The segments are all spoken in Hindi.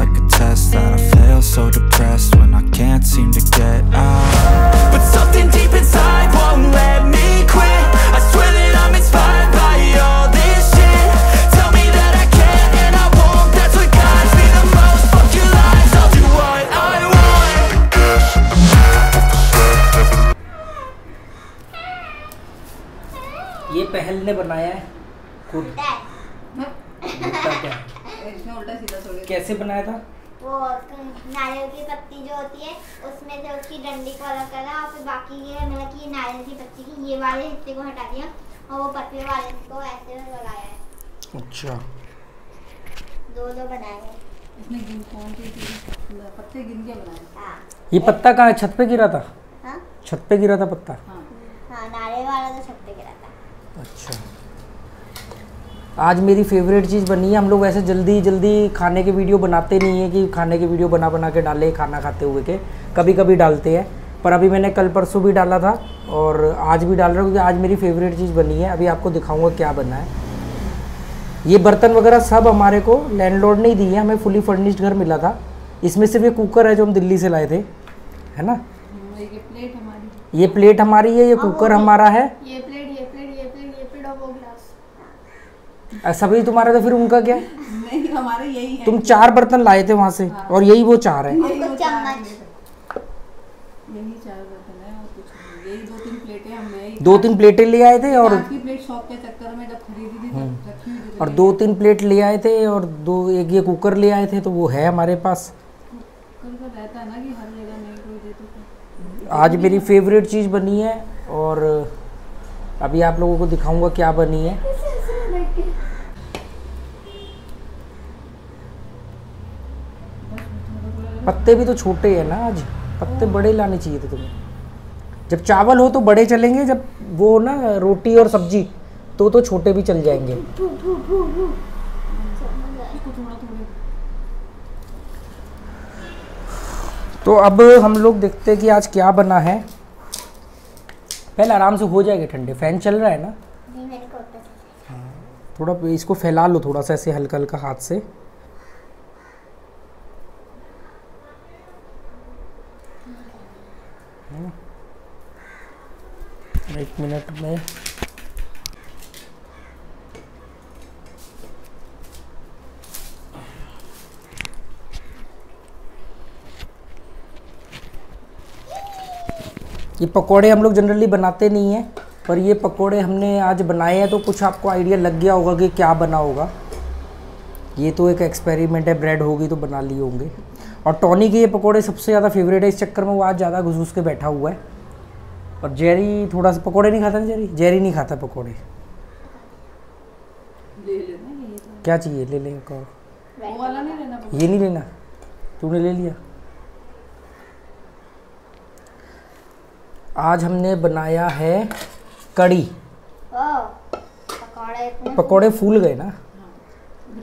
like a test that I fail, so depressed when I can't seem to get out. But something deep inside won't let me quit. I swear that I'm inspired by all this shit. Tell me that I can and I won't, that's what guides me the most. Fuck your lies, I'll do what I want. ये पहल ने बनाया है खुद। क्या उल्टा सीधा थोड़ी। कैसे बनाया था? वो नारियल की पत्ती जो होती है उसमें से उसकी डंडी को अलग करा और फिर बाकी ये मतलब कि नारियल की पत्ती की ये वाले हिस्से को हटा दिया और वो पतले वाले को ऐसे लगाया है। अच्छा, दो बनाए हैं। इसने कौन से पत्ते गिन के बनाए? हाँ। ये पत्ता कहाँ है? छत पे गिरा था? हाँ? छत पे गिरा था पत्ता? हाँ, नारियल वाला तो छत पे गिरा था। अच्छा, आज मेरी फेवरेट चीज़ बनी है। हम लोग वैसे जल्दी जल्दी खाने के वीडियो बनाते नहीं है कि खाने के वीडियो बना के डाले खाना खाते हुए के, कभी कभी डालते हैं, पर अभी मैंने कल परसों भी डाला था और आज भी डाल रहा हूँ क्योंकि आज मेरी फेवरेट चीज़ बनी है। अभी आपको दिखाऊंगा क्या बना है। ये बर्तन वगैरह सब हमारे को लैंडलॉर्ड ने ही दी है, हमें फुली फर्निश्ड घर मिला था। इसमें सिर्फ ये कुकर है जो हम दिल्ली से लाए थे, है ना। ये प्लेट हमारी, ये प्लेट हमारी है, ये कुकर हमारा है, ये प्लेट और वो ग्लास। सभी तुम्हारा। तो फिर उनका क्या? नहीं, हमारे यही है। तुम 4 बर्तन लाए थे वहां से। हाँ। और यही वो 4 है। चम्मच, यही 4 बर्तन है और कुछ नहीं। यही 2-3 प्लेटें हमने 2-3 प्लेटें ले आए थे और की प्लेट शॉप के चक्कर में जब खरीदी थी तब रखी हुई थी। और 2-3 प्लेट ले आए थे और एक ये कुकर ले आए थे, तो वो है हमारे पास। कुकर का रहता है ना कि हर जगह नहीं कोई दे तो। आज मेरी फेवरेट चीज़ बनी है और अभी आप लोगों को दिखाऊंगा क्या बनी है। पत्ते भी तो छोटे हैं ना, आज पत्ते बड़े लाने चाहिए थे तुम्हें। जब चावल हो तो बड़े चलेंगे, जब वो ना रोटी और सब्जी तो छोटे भी चल जाएंगे। तो अब हम लोग देखते हैं कि आज क्या बना है। पहले आराम से हो जाएगा, ठंडे फैन चल रहा है ना। हाँ, थोड़ा इसको फैला लो थोड़ा सा ऐसे हल्का हल्का हाथ से। एक मिनट में ये पकोड़े हम लोग जनरली बनाते नहीं हैं, पर ये पकोड़े हमने आज बनाए हैं तो कुछ आपको आइडिया लग गया होगा कि क्या बना होगा। ये तो एक एक्सपेरिमेंट है, ब्रेड होगी तो बना लिए होंगे। और टॉनी के ये पकोड़े सबसे ज़्यादा फेवरेट है, इस चक्कर में वो आज ज़्यादा घुस के बैठा हुआ है। और जेरी थोड़ा सा पकोड़े नहीं खाता ना, जेरी नहीं खाता पकोड़े। ले लेना ये तो। क्या चाहिए? ले लेंगे। वो वाला नहीं लेना? ये नहीं लेना, तूने ले लिया। आज हमने बनाया है कड़ी। पकोड़े फूल गए ना।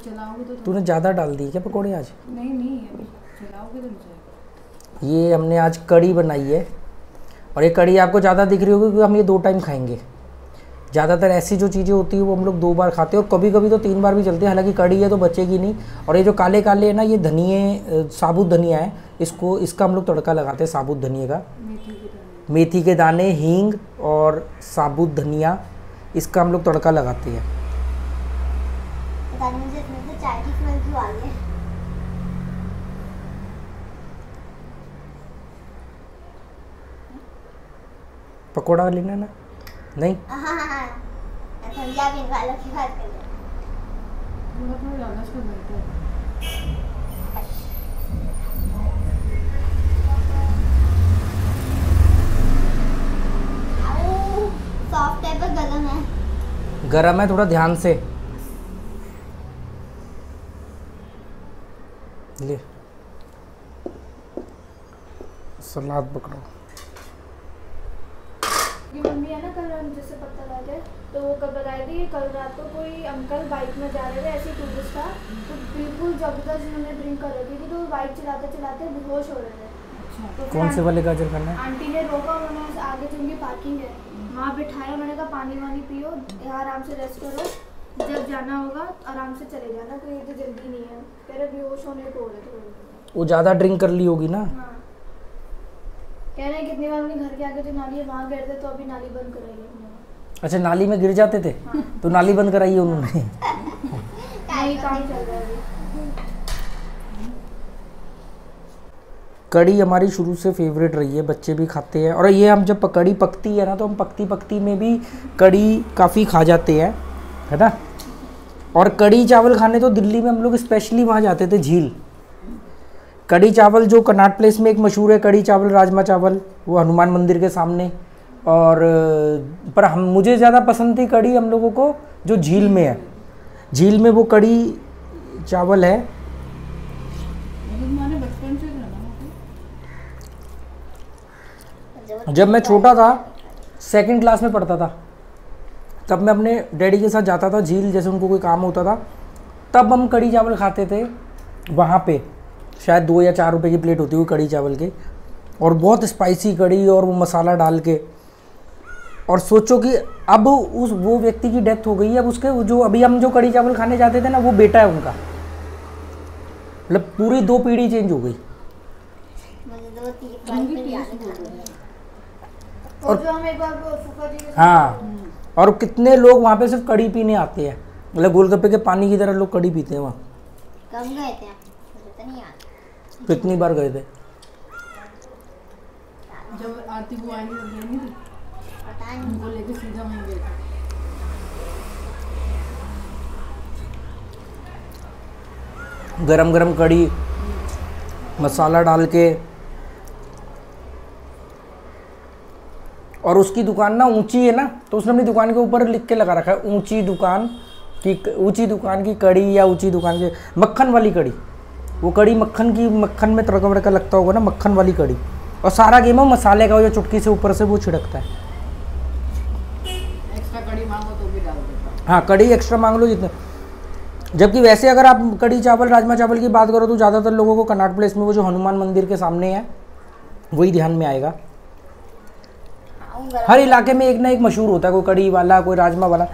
चलाओगे तो तूने ज़्यादा डाल दी क्या पकोड़े आज? नहीं चलाओगे तो नहीं। ये हमने आज कड़ी बनाई है और ये कड़ी आपको ज़्यादा दिख रही होगी क्योंकि हम ये 2 टाइम खाएंगे। ज़्यादातर ऐसी जो चीज़ें होती है वो हम लोग 2 बार खाते हैं और कभी कभी तो 3 बार भी चलते हैं। हालांकि कड़ी है तो बचेगी नहीं। और ये जो काले काले है ना, ये धनिए, साबुत धनिया है, इसका हम लोग तड़का लगाते हैं साबुत धनिए का। मेथी के दाने, हींग और साबुत धनिया, इसका हम लोग तड़का लगाते हैं। मुझे इसमें से चाय की स्मेल क्यों आ रही है? पकोड़ा लेना ना? नहीं, पंजाबी वालों की बात कर रहे हैं। थोड़ा ज़्यादा इसको बनता है। सॉफ्ट है पर गरम है। गरम है, थोड़ा ध्यान से ले। सलाद पकड़ो। ये मम्मी है ना, कल हम जिससे पता लगा तो वो कब बताए थे कि कल रात को कोई अंकल बाइक में जा रहे थे, ऐसे टूरिस्ट था, तो बिल्कुल जबरदस्त उन्होंने ड्रिंक कर रखी थी, तो बाइक चलाते चलाते बेहोश हो रहे थे। तो कौन से वाले गाजर खाना है? आंटी ने रोका, उन्होंने आगे जो उनकी पार्किंग है वहाँ बिठाया, मैंने कहा पानी वानी पियो, यहाँ आराम से रेस्ट करो, जब जाना होगा आराम से चले जाना, कोई तो जल्दी नहीं है। कह रहे बेहोश होने को हो रहे थे। वो ज़्यादा ड्रिंक कर ली होगी ना। हाँ, कह रहे हैं कितनी बार उनके घर के आगे जो नाली है वहाँ गिरते तो अभी नाली बंद कराई है उन्होंने। अच्छा, नाली में गिर जाते थे। हाँ। तो नाली बंद कराई है उन्होंने। नहीं, काम चल रहा है अभी। कड़ी हमारी शुरू से फेवरेट रही है, बच्चे भी खाते हैं। और ये हम जब कड़ी पकती है ना तो हम पकती में भी कड़ी काफ़ी खा जाते हैं, है ना। और कड़ी चावल खाने तो दिल्ली में हम लोग स्पेशली वहाँ जाते थे, झील। कड़ी चावल जो कनॉट प्लेस में एक मशहूर है, कड़ी चावल राजमा चावल, वो हनुमान मंदिर के सामने। और पर हम मुझे ज़्यादा पसंद थी कड़ी हम लोगों को जो झील में है। झील में वो कड़ी चावल है। तुम्हारे बचपन से खाना जब मैं छोटा था, 2nd क्लास में पढ़ता था, तब मैं अपने डैडी के साथ जाता था झील, जैसे उनको कोई काम होता था, तब हम कड़ी चावल खाते थे वहाँ पे। शायद 2 या 4 रुपए की प्लेट होती हुई कड़ी चावल की, और बहुत स्पाइसी कड़ी और वो मसाला डाल के। और सोचो कि अब वो व्यक्ति की डेथ हो गई है, अब उसके जो अभी हम जो कड़ी चावल खाने जाते थे ना, वो बेटा है उनका। मतलब पूरी 2 पीढ़ी चेंज हो गई। मुझे 2-3 बार भी याद है। और जो हम एक बार फूफा जी के साथ हाँ, और कितने लोग वहाँ पे सिर्फ कड़ी पीने आते हैं, मतलब गोलगप्पे के पानी की तरह लोग कड़ी पीते हैं वहाँ। कब गए थे आप? मुझे तो नहीं याद। कितनी बार गए थे। जब आरती को आएंगे तब गए नहीं थे, पता नहीं। उनको लेके सीधा वहीं गए थे। गरम गरम कड़ी मसाला डाल के। और उसकी दुकान ना ऊंची है ना, तो उसने अपनी दुकान के ऊपर लिख के लगा रखा है ऊंची दुकान की कड़ी, या ऊंची दुकान की मक्खन वाली कड़ी। वो कड़ी मक्खन की, मक्खन में तड़का वड़का लगता होगा ना, मक्खन वाली कड़ी। और सारा गेम है मसाले का, जो चुटकी से ऊपर से वो छिड़कता है। एक्स्ट्रा कड़ी मांगो तो भी डाल देता। हाँ, कड़ी एक्स्ट्रा मांग लो जितने। जबकि वैसे अगर आप कड़ी चावल राजमा चावल की बात करो तो ज़्यादातर लोगों को कनॉट प्लेस में वो जो हनुमान मंदिर के सामने है वही ध्यान में आएगा। हर इलाके में एक ना एक मशहूर होता है, कोई कड़ी वाला, कोई राजमा वाला।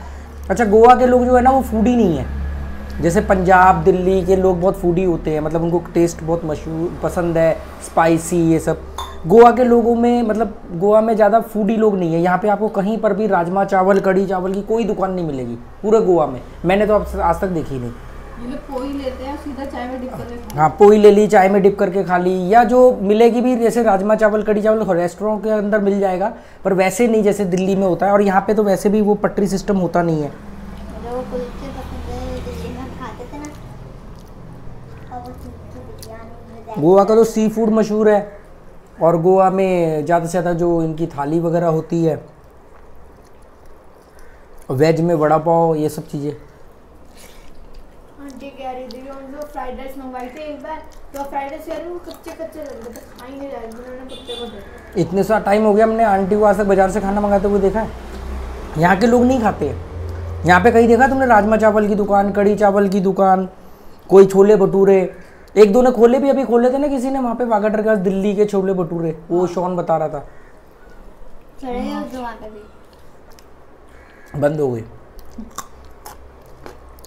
अच्छा, गोवा के लोग जो है ना वो फूडी नहीं है। जैसे पंजाब दिल्ली के लोग बहुत फूडी होते हैं, मतलब उनको टेस्ट बहुत मशहूर पसंद है, स्पाइसी ये सब। गोवा के लोगों में, मतलब गोवा में ज़्यादा फूडी लोग नहीं है। यहाँ पे आपको कहीं पर भी राजमा चावल कड़ी चावल की कोई दुकान नहीं मिलेगी पूरे गोवा में। मैंने तो आज तक देखी नहीं। ये लोग पोई लेते हैं, सीधा चाय में डिप करके खाते हैं। हाँ, पोई ले ली, चाय में डिप करके खा ली, या जो मिलेगी भी जैसे राजमा चावल कड़ी चावल रेस्टोरेंट के अंदर मिल जाएगा, पर वैसे नहीं जैसे दिल्ली में होता है। और यहाँ पे तो वैसे भी वो पटरी सिस्टम होता नहीं है। मुझे वो कुलचे पसंद है, दिल्ली में हम खाते थे ना, और वो बिरयानी। गोवा का तो सी फूड मशहूर है, और गोवा में ज़्यादा से ज़्यादा जो इनकी थाली वगैरह होती है, वेज में वड़ा पाव, ये सब चीज़ें। आंटी कह रही थी कि उन लोग फ्राइड राइस मंगवाई थी एक बार, तो फ्राइड राइस यार वो कच्चे लग रहे थे, खा ही नहीं रहे थे, उन्होंने कुत्ते को दे। इतने सा टाइम हो गया, हमने आंटी को आज तक बाज़ार से खाना मंगाते हुए देखा है। यहाँ के लोग नहीं खाते हैं। यहाँ पे कहीं देखा तुमने राजमा चावल की दुकान, कड़ी चावल की दुकान, कोई छोले भटूरे? 1-2 ने खोले भी, अभी खोले थे ना किसी ने वहाँ पे वाघाटर के पास, दिल्ली के छोले भटूरे, वो शॉन बता रहा था। चले गए उस वहाँ पे भी। बंद हो गई।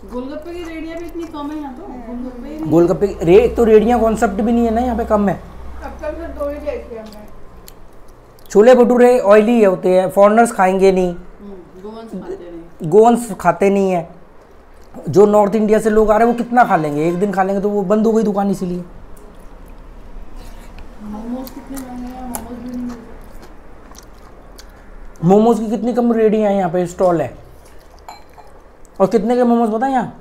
गोलगप्पे की रेडियाँ भी इतनी कम है यहाँ तो। गोलगप्पे ही नहीं। गोलगप्पे तो रेडियाँ कॉन्सेप्ट भी नहीं है ना यहाँ पे, कम है। अब तक तो 2 ही देखी हमने। छोले भटूरे ऑयली होते हैं, फॉरेनर्स खाएंगे नहीं, गोवंस खाते नहीं। गोवंस खाते नहीं है। जो नॉर्थ इंडिया से लोग आ रहे हैं वो कितना खा लेंगे, एक दिन खा लेंगे, तो वो बंद हो गई दुकान इसीलिए। मोमोज कितने महंगे हैं, मोमोज भी नहीं मिलते। मोमोज की कितनी कम रेडियाँ हैं यहाँ पे, स्टॉल है। और कितने के मोमोज बताएं यहाँ?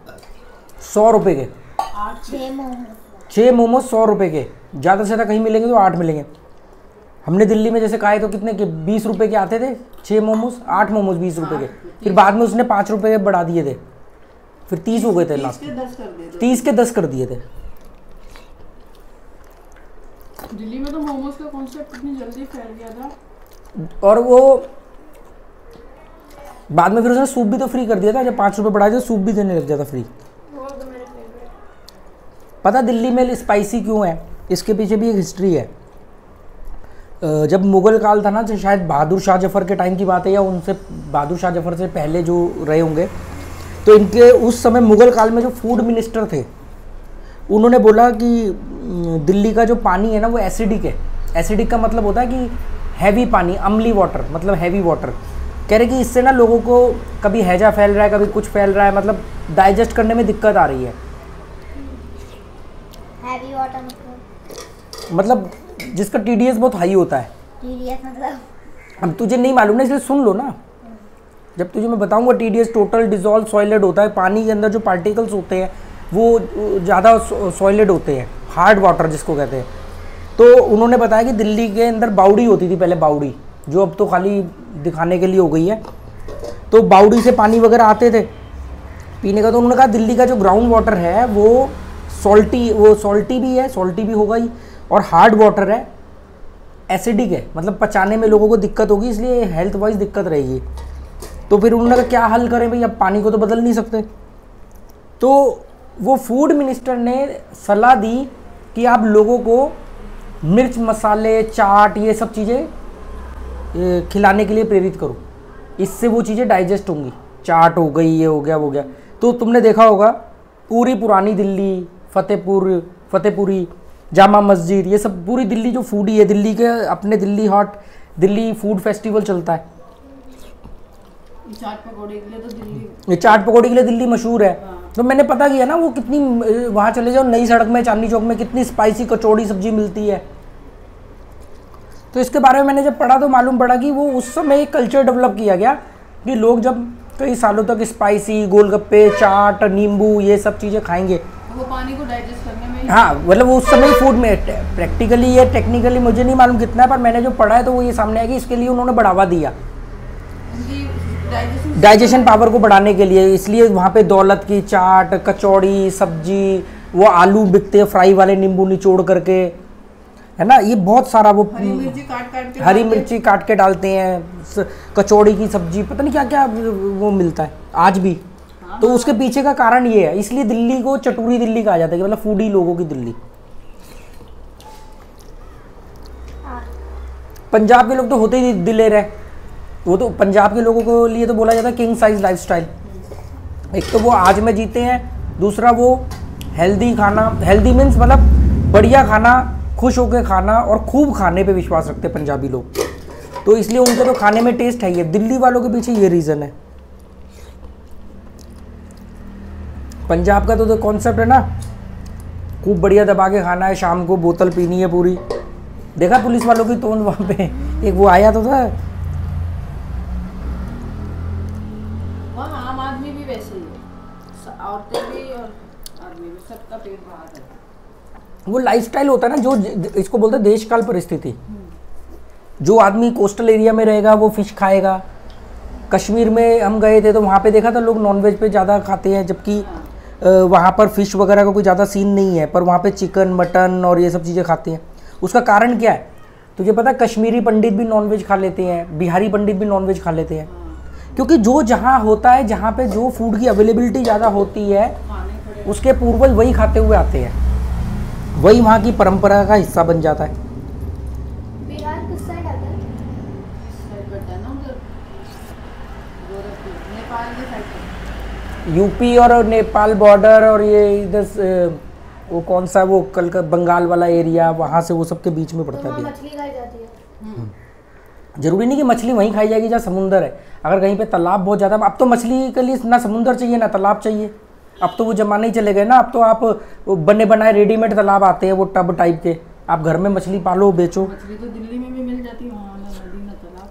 100 रुपये के 6 मोमोज। 6 मोमोज 100 रुपये के। ज़्यादा से ज़्यादा कहीं मिलेंगे तो 8 मिलेंगे। हमने दिल्ली में जैसे खाए तो कितने के 20 रुपये के आते थे 6 मोमोज, 8 मोमोज 20 रुपये के। फिर बाद में उसने 5 रुपये बढ़ा दिए थे, फिर 30 हो गए थे लास्ट। 30 के 10 कर दिए थे। दिल्ली में तो मोमोज का कॉन्सेप्ट इतनी जल्दी फैल गया था। और वो बाद में फिर उसने सूप भी तो फ्री कर दिया था, जब 5 रुपये बढ़ाए थे सूप भी देने लग जाता फ्री। वो तो मेरे फेवरेट। पता दिल्ली में स्पाइसी क्यों है? इसके पीछे भी एक हिस्ट्री है। जब मुग़ल काल था ना, जो शायद बहादुर शाह जफ़र के टाइम की बात है, या उनसे बहादुर शाह जफ़र से पहले जो रहे होंगे, तो इनके उस समय मुगल काल में जो फूड मिनिस्टर थे उन्होंने बोला कि दिल्ली का जो पानी है ना वो एसिडिक है। एसिडिक का मतलब होता है कि हैवी पानी, अम्ली वाटर, मतलब हैवी वाटर। कह रहे कि इससे ना लोगों को कभी हैजा फैल रहा है, कभी कुछ फैल रहा है, मतलब डाइजेस्ट करने में दिक्कत आ रही है। हैवी वाटर मतलब जिसका TDS बहुत हाई होता है। TDS मतलब अब तुझे नहीं मालूम ना, इसलिए सुन लो ना। जब तुझे मैं बताऊंगा TDS टोटल डिजॉल्व सॉलिड होता है। पानी के अंदर जो पार्टिकल्स होते हैं वो ज़्यादा सॉलिड होते हैं, हार्ड वाटर जिसको कहते हैं। तो उन्होंने बताया कि दिल्ली के अंदर बावड़ी होती थी पहले, बावड़ी, जो अब तो खाली दिखाने के लिए हो गई है। तो बावड़ी से पानी वगैरह आते थे पीने का। तो उन्होंने कहा दिल्ली का जो ग्राउंड वाटर है वो सॉल्टी भी है, सॉल्टी भी होगा ही, और हार्ड वाटर है, एसिडिक है, मतलब पचाने में लोगों को दिक्कत होगी, इसलिए हेल्थ वाइज दिक्कत रहेगी। तो फिर उन्होंने कहा क्या हल करें भाई, अब पानी को तो बदल नहीं सकते। तो वो फूड मिनिस्टर ने सलाह दी कि आप लोगों को मिर्च मसाले, चाट, ये सब चीज़ें खिलाने के लिए प्रेरित करो, इससे वो चीज़ें डाइजेस्ट होंगी। चाट हो गई, ये हो गया, वो हो गया। तो तुमने देखा होगा पूरी पुरानी दिल्ली, फतेहपुरी, जामा मस्जिद, ये सब पूरी दिल्ली जो फूडी है, दिल्ली के अपने Delhi hot, Delhi food festival चलता है। चाट पकौड़े के लिए तो दिल्ली, ये चाट पकौड़ी के लिए दिल्ली मशहूर है। तो मैंने पता किया ना वो कितनी, वहाँ चले जाओ नई सड़क में, चांदनी चौक में, कितनी स्पाइसी कचौड़ी सब्जी मिलती है। तो इसके बारे में मैंने जब पढ़ा तो मालूम पड़ा कि वो उस समय एक कल्चर डेवलप किया गया कि लोग जब कई सालों तक स्पाइसी गोलगप्पे, चाट, नींबू, ये सब चीज़ें खाएंगे, वो पानी को डाइजेस्ट करने में हाँ, मतलब उस समय फूड में प्रैक्टिकली या टेक्निकली मुझे नहीं मालूम कितना है, पर मैंने जो पढ़ा है तो वो ये सामने आया कि इसके लिए उन्होंने बढ़ावा दिया डाइजेशन पावर को बढ़ाने के लिए। इसलिए वहाँ पे दौलत की चाट, कचौड़ी, सब्जी, वो आलू बिकते हैं फ्राई वाले नींबू निचोड़ करके, है ना, ये बहुत सारा वो हरी मिर्ची काट के डालते हैं, कचौड़ी की सब्जी, पता नहीं क्या क्या वो मिलता है आज भी। तो उसके पीछे का कारण ये है, इसलिए दिल्ली को चटूरी दिल्ली कहा जाता है, मतलब फूडी लोगों की दिल्ली। पंजाब के लोग तो होते ही दिलेर है, वो तो पंजाब के लोगों को लिए तो बोला जाता है किंग साइज लाइफस्टाइल। एक तो वो आज में जीते हैं, दूसरा वो हेल्दी खाना, हेल्दी मीन्स मतलब बढ़िया खाना, खुश होकर खाना और खूब खाने पे विश्वास रखते हैं पंजाबी लोग। तो इसलिए उनके तो खाने में टेस्ट है ही है। दिल्ली वालों के पीछे ये रीज़न है। पंजाब का तो कॉन्सेप्ट है ना, खूब बढ़िया दबा के खाना है, शाम को बोतल पीनी है पूरी। देखा पुलिस वालों की तोंद वहाँ पे, एक वो आया तो था। वहाँ आम आदमी भी वैसे ही है, औरतें भी और आदमी भी, सबका पेट बाहर है। वो लाइफस्टाइल होता है ना, जो इसको बोलते हैं देशकाल परिस्थिति। जो आदमी कोस्टल एरिया में रहेगा वो फिश खाएगा। कश्मीर में हम गए थे तो वहाँ पे देखा था लोग नॉनवेज पे ज़्यादा खाते हैं, जबकि वहाँ पर फिश वगैरह का कोई ज़्यादा सीन नहीं है, पर वहाँ पे चिकन, मटन और ये सब चीज़ें खाते हैं। उसका कारण क्या है तुझे पता है? कश्मीरी पंडित भी नॉनवेज खा लेते हैं, बिहारी पंडित भी नॉनवेज खा लेते हैं, क्योंकि जो जहाँ होता है, जहाँ पे जो फूड की अवेलेबिलिटी ज़्यादा होती है, उसके पूर्वज वही खाते हुए आते हैं, वही वहाँ की परंपरा का हिस्सा बन जाता है। बिहार किस साइड आता है? नेपाल के साइड, यूपी और नेपाल बॉर्डर, और ये इधर वो कौन सा वो कल का बंगाल वाला एरिया, वहाँ से वो सबके बीच में पड़ता तो है। वहाँ मछली खाई जाती है। जरूरी नहीं कि मछली वहीं खाई जाएगी जहाँ समुंदर है। अगर कहीं पे तालाब बहुत ज़्यादा, अब तो मछली के लिए ना समुंदर चाहिए ना तालाब चाहिए, अब तो वो जमाने ही चले गए ना। अब तो आप बने बनाए रेडीमेड तालाब आते हैं, वो टब टाइप के, आप घर में मछली पालो, बेचो। मछली तो दिल्ली में भी मिल जाती है, वहाँ ना नदी ना तालाब।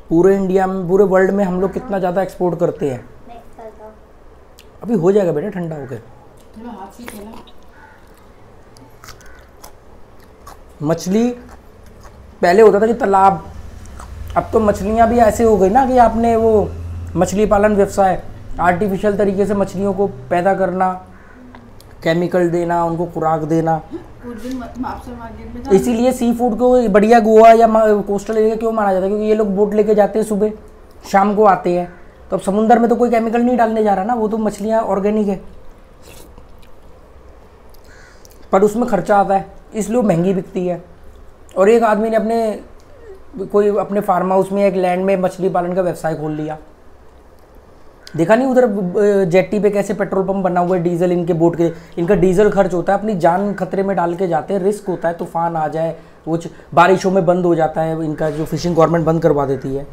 पूरे इंडिया में, पूरे वर्ल्ड में हम लोग कितना ज़्यादा एक्सपोर्ट करते हैं। अभी हो जाएगा बेटा ठंडा होकर। थोड़ा हाथ से खेला। मछली पहले होता था कि तालाब, अब तो मछलियाँ भी ऐसे हो गई ना कि आपने वो मछली पालन व्यवसाय, आर्टिफिशियल तरीके से मछलियों को पैदा करना, केमिकल देना, उनको खुराक देना। उस दिन आपसे मार्केट में था, इसीलिए सी फूड को बढ़िया गोवा या कोस्टल एरिया क्यों माना जाता है? क्योंकि ये लोग बोट लेके जाते हैं, सुबह शाम को आते हैं, तो अब समुंदर में तो कोई केमिकल नहीं डालने जा रहा ना, वो तो मछलियाँ ऑर्गेनिक है, पर उसमें खर्चा आता है, इसलिए वो महंगी बिकती है। और एक आदमी ने अपने फार्म हाउस में, एक लैंड में मछली पालन का व्यवसाय खोल लिया, देखा नहीं उधर जेट्टी पे कैसे पेट्रोल पंप बना हुआ है डीजल इनके बोट के, इनका डीजल खर्च होता है, अपनी जान खतरे में डाल के जाते हैं, रिस्क होता है, तूफान आ जाए, कुछ बारिशों में बंद हो जाता है इनका जो फिशिंग गवर्नमेंट बंद करवा देती है।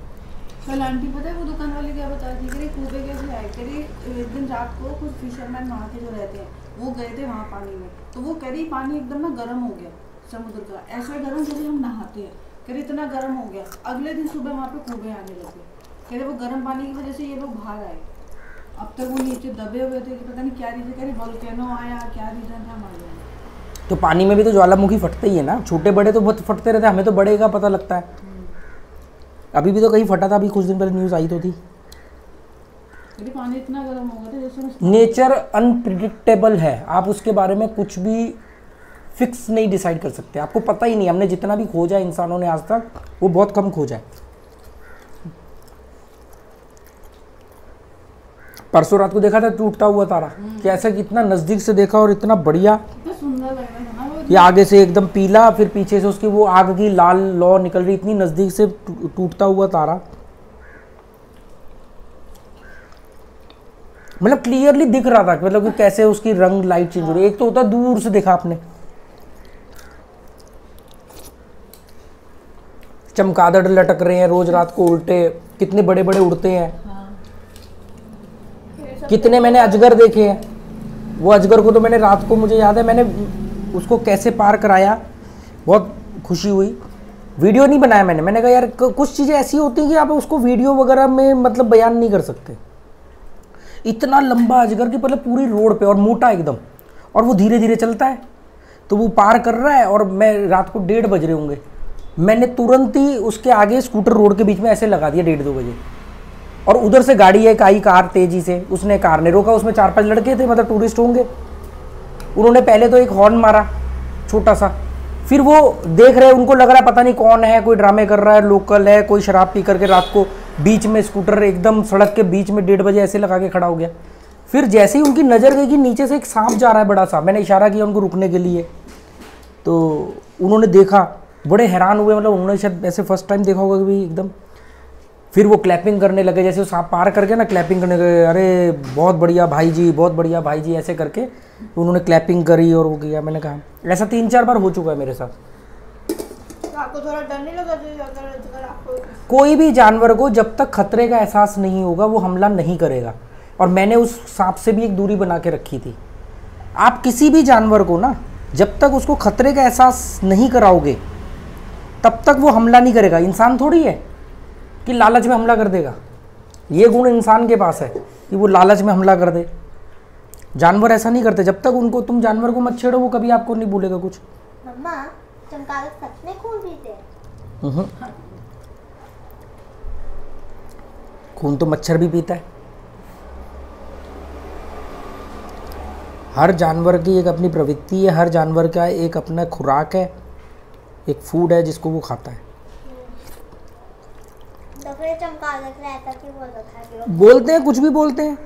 कल आंटी पता है वो दुकान वाले क्या बता रही थी, कूबे कैसे आए, कह रही एक दिन रात को कुछ फिशरमैन वहाँ के जो रहते हैं वो गए थे वहाँ पानी में, तो वो कह रही पानी एकदम ना गर्म हो गया समुद्र का, ऐसा गर्म जैसे हम नहाते हैं, कह रही इतना गर्म हो गया, अगले दिन सुबह वहाँ पे कूबे आने लगे, कह रहे वो गर्म पानी की वजह से ये लोग बाहर आए, अब तक वो नीचे दबे हुए थे कि पता नहीं क्या रीजन, कह रही वोल्केनो आया, क्या रीजन था मालूम। तो पानी में भी तो ज्वालामुखी फटते ही है ना, छोटे बड़े तो बहुत फटते रहते हैं, हमें तो बड़े का पता लगता है। अभी भी तो कहीं फटा था, अभी कुछ दिन पहले न्यूज़ आई तो थी। पानी इतना गर्म हो गया था जैसे नेचर अनप्रिडिक्टेबल है, आप उसके बारे में कुछ भी फिक्स नहीं डिसाइड कर सकते, आपको पता ही नहीं। हमने जितना भी खोजा है इंसानों ने आज तक, वो बहुत कम खोजा है। परसों रात को देखा था टूटता हुआ तारा, कैसे कितना नज़दीक से देखा और इतना बढ़िया, इतना सुंदर लग रहा था ना वो। ये आगे से एकदम पीला, फिर पीछे से उसकी वो आग की लाल लौ निकल रही, इतनी नज़दीक से टूटता हुआ तारा, मतलब क्लियरली दिख रहा था, मतलब कि कैसे उसकी रंग लाइट चेंज हो रही है। एक तो होता दूर से देखा आपने, चमगादड़ लटक रहे हैं रोज रात को उल्टे, कितने बड़े बड़े उड़ते हैं, कितने मैंने अजगर देखे हैं। वो अजगर को तो मैंने रात को, मुझे याद है मैंने उसको कैसे पार कराया, बहुत खुशी हुई। वीडियो नहीं बनाया मैंने कहा यार कुछ चीज़ें ऐसी होती हैं कि आप उसको वीडियो वगैरह में मतलब बयान नहीं कर सकते। इतना लंबा अजगर की मतलब पूरी रोड पे, और मोटा एकदम, और वो धीरे धीरे चलता है, तो वो पार कर रहा है, और मैं रात को 1:30 बज रहे होंगे, मैंने तुरंत ही उसके आगे स्कूटर रोड के बीच में ऐसे लगा दिया 1:30-2 बजे, और उधर से गाड़ी एक आई कार तेजी से, उसने कार ने रोका, उसमें 4-5 लड़के थे, मतलब टूरिस्ट होंगे, उन्होंने पहले तो एक हॉर्न मारा छोटा सा, फिर वो देख रहे, उनको लग रहा है पता नहीं कौन है, कोई ड्रामे कर रहा है, लोकल है, कोई शराब पी करके रात को बीच में स्कूटर एकदम सड़क के बीच में 1:30 बजे ऐसे लगा के खड़ा हो गया। फिर जैसे ही उनकी नज़र गई कि नीचे से एक सांप जा रहा है बड़ा सा, मैंने इशारा किया उनको रुकने के लिए, तो उन्होंने देखा, बड़े हैरान हुए, मतलब उन्होंने शायद ऐसे फर्स्ट टाइम देखा होगा कि एकदम। फिर वो क्लैपिंग करने लगे, जैसे वो सांप पार करके ना क्लैपिंग करने लगे, अरे बहुत बढ़िया भाई जी, बहुत बढ़िया भाई जी, ऐसे करके उन्होंने क्लैपिंग करी और वो किया। मैंने कहा ऐसा 3-4 बार हो चुका है मेरे साथ। तो आपको थोड़ा डर नहीं लगा अगर आपको? कोई भी जानवर को जब तक खतरे का एहसास नहीं होगा वो हमला नहीं करेगा, और मैंने उस सांप से भी एक दूरी बना के रखी थी। आप किसी भी जानवर को ना जब तक उसको खतरे का एहसास नहीं कराओगे तब तक वो हमला नहीं करेगा। इंसान थोड़ी है कि लालच में हमला कर देगा, ये गुण इंसान के पास है कि वो लालच में हमला कर दे। जानवर ऐसा नहीं करते, जब तक उनको, तुम जानवर को मत छेड़ो वो कभी आपको नहीं बोलेगा कुछ। मम्मा चमगादड़ सच में खून पीते हैं? खून तो मच्छर भी पीता है। हर जानवर की एक अपनी प्रवृत्ति है, हर जानवर का एक अपना खुराक है, एक फूड है जिसको वो खाता है। तो फिर चमगादड़ को ऐसा क्यों बोल रखा है कि वो बोलते हैं, कुछ भी बोलते हैं।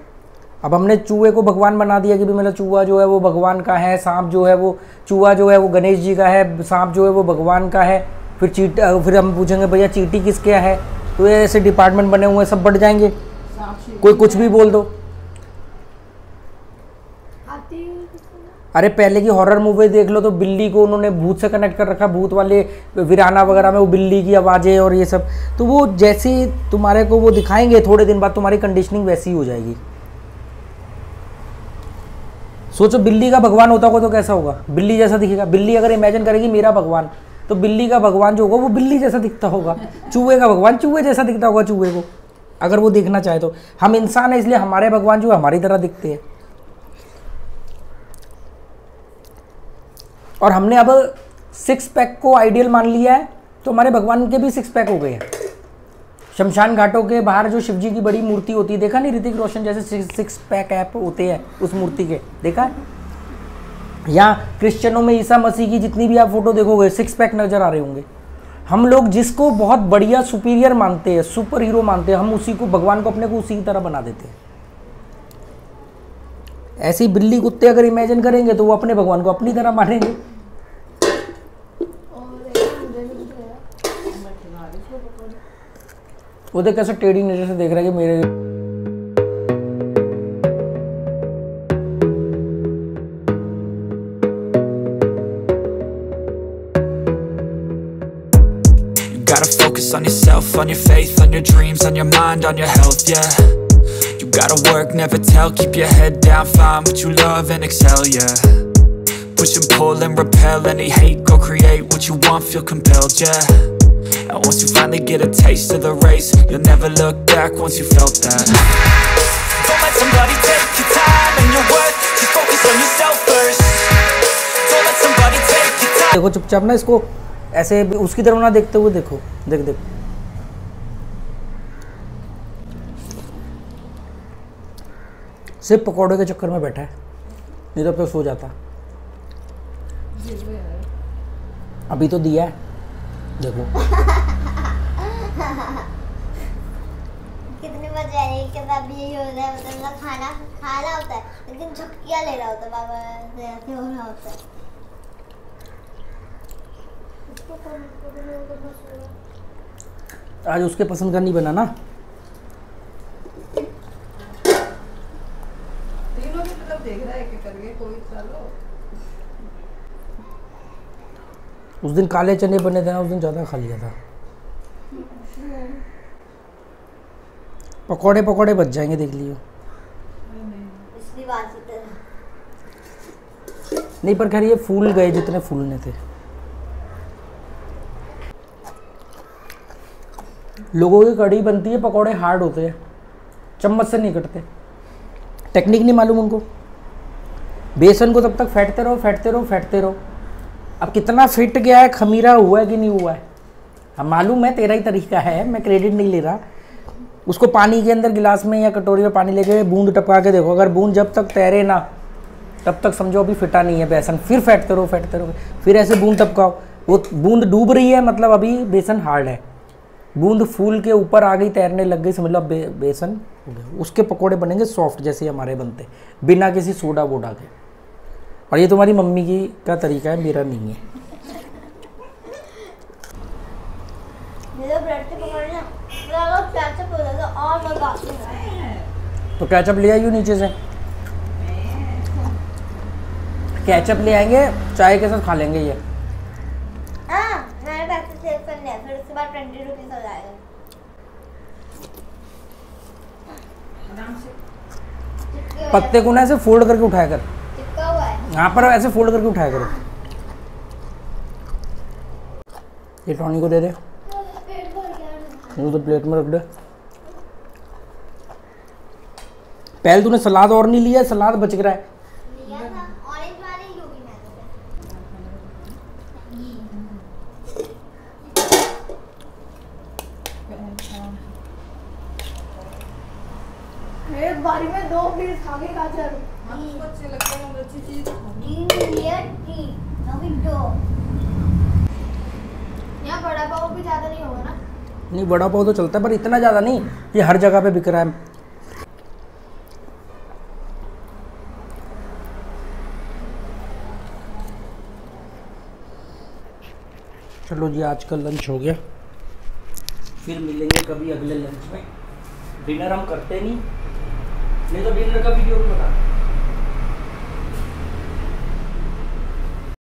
अब हमने चूहे को भगवान बना दिया कि भी मतलब चूहा जो है वो भगवान का है, सांप जो है वो, चूहा जो है वो गणेश जी का है, सांप जो है वो भगवान का है। फिर हम पूछेंगे भैया चींटी किसके है, तो ये ऐसे डिपार्टमेंट बने हुए हैं, सब बढ़ जाएंगे, कोई कुछ भी बोल दो। अरे पहले की हॉरर मूवी देख लो तो बिल्ली को उन्होंने भूत से कनेक्ट कर रखा, भूत वाले वीराना वगैरह में वो बिल्ली की आवाज़ें और ये सब, तो वो जैसे तुम्हारे को वो दिखाएंगे थोड़े दिन बाद तुम्हारी कंडीशनिंग वैसी ही हो जाएगी। सोचो बिल्ली का भगवान होता होगा तो कैसा होगा, बिल्ली जैसा दिखेगा। बिल्ली अगर इमेजिन करेगी मेरा भगवान, तो बिल्ली का भगवान जो होगा वो बिल्ली जैसा दिखता होगा, चूहे का भगवान चूहे जैसा दिखता होगा चूहे को, अगर वो देखना चाहे तो। हम इंसान है इसलिए हमारे भगवान जो है हमारी तरह दिखते हैं। और हमने अब 6 पैक को आइडियल मान लिया है, तो हमारे भगवान के भी 6 पैक हो गए हैं। शमशान घाटों के बाहर जो शिवजी की बड़ी मूर्ति होती है, देखा नहीं ऋतिक रोशन जैसे 6 पैक ऐप होते हैं उस मूर्ति के, देखा है? यहाँ क्रिश्चियनों में ईसा मसीह की जितनी भी आप फोटो देखोगे 6 पैक नजर आ रहे होंगे। हम लोग जिसको बहुत बढ़िया सुपीरियर मानते हैं, सुपर हीरो मानते हैं, हम उसी को, भगवान को अपने को उसी की तरह बना देते हैं। ऐसे ही बिल्ली कुत्ते अगर इमेजिन करेंगे तो वो अपने भगवान को अपनी तरह मानेंगे। वो देख कैसे टेढ़ी नजर से देख रहा है कि मेरे on yourself, on your faith, on your dreams, on your mind, on your health, yeah. You gotta work, never tell, keep your head down, find what you love and excel, yeah. Push and pull and repel any hate, go create what you want, feel compelled, yeah. And once you finally get a taste of the race, you'll never look back once you felt that. Don't let somebody take your time and your worth, just focus on yourself first. Don't let somebody take your time. देखो चुपचाप ना इसको ऐसे उसकी तरफ ना देखते हुए देखो, देख देख सिर्फ पकौड़े के चक्कर में बैठा है, नहीं तो पे सो जाता। अभी तो दिया है देखो। कितनी मजा आई कि तब यही हो रहा है, मतलब खाना खा रहा होता है लेकिन झपकियाँ ले रहा होता है, बाबा ऐसे हो रहा होता है। आज उसके पसंद का नहीं बना ना, तीनों की तरफ देख रहा है कि करके कोई चलो। उस दिन काले चने बने थे ना, उस दिन ज़्यादा खा लिया था। पकौड़े पकौड़े बच जाएंगे, देख लियो। पिछली बार की तरह नहीं पर खैर ये फूल गए जितने फूलने थे। लोगों की कड़ी बनती है, पकौड़े हार्ड होते हैं, चम्मच से नहीं कटते। टेक्निक नहीं मालूम उनको। बेसन को तब तक फेंटते रहो फेंटते रहो फेंटते रहो। अब कितना फिट गया है, खमीरा हुआ है कि नहीं हुआ है, हम मालूम है, तेरा ही तरीका है, मैं क्रेडिट नहीं ले रहा। उसको पानी के अंदर गिलास में या कटोरी में पानी लेके बूंद टपका के देखो, अगर बूंद जब तक तैरे ना तब तक समझो अभी फिटा नहीं है बेसन। फिर फेंटते रहो फिर ऐसे बूंद टपकाओ, वो बूंद डूब रही है मतलब अभी बेसन हार्ड है। बूंद फूल के ऊपर आ गई, तैरने लग गई, समझ लो बेसन हो गया। उसके पकोड़े बनेंगे सॉफ्ट जैसे हमारे बनते, बिना किसी सोडा वोडा के। और ये तुम्हारी मम्मी की का तरीका है, मेरा नहीं है। मेरे ब्रेड के पकौड़े ना केचप हो जाता और मजा आता है। तो केचप ले आइयो नीचे से, केचप ले आएंगे, चाय के साथ खा लेंगे ये। हाँ, मैंने पैसे सेव कर लिया, फिर उसके बाद 20 रुपीस हो जाएगा। पत्ते को ना ऐसे फोल्ड करके उठाया कर, चिपका हुआ है यहाँ पर ऐसे फोल्ड करके उठाया करो। ये टॉनी को दे दे, वो तो प्लेट में रख दे। पहले तूने सलाद और नहीं लिया, सलाद बच रहा है। लिया था, ऑरेंज वाले ही होगी मैं एक बारी में 2 पीस खा के गाजर। आपको अच्छे लगते हैं, अच्छी चीज। यहाँ बड़ा पाव भी ज़्यादा नहीं होगा ना? नहीं बड़ा पाव तो चलता है पर इतना ज़्यादा नहीं, ये हर जगह पे बिक रहा है। चलो जी, आज का लंच हो गया, फिर मिलेंगे कभी अगले लंच में। डिनर हम करते नहीं तो डिनर का वीडियो भी बता।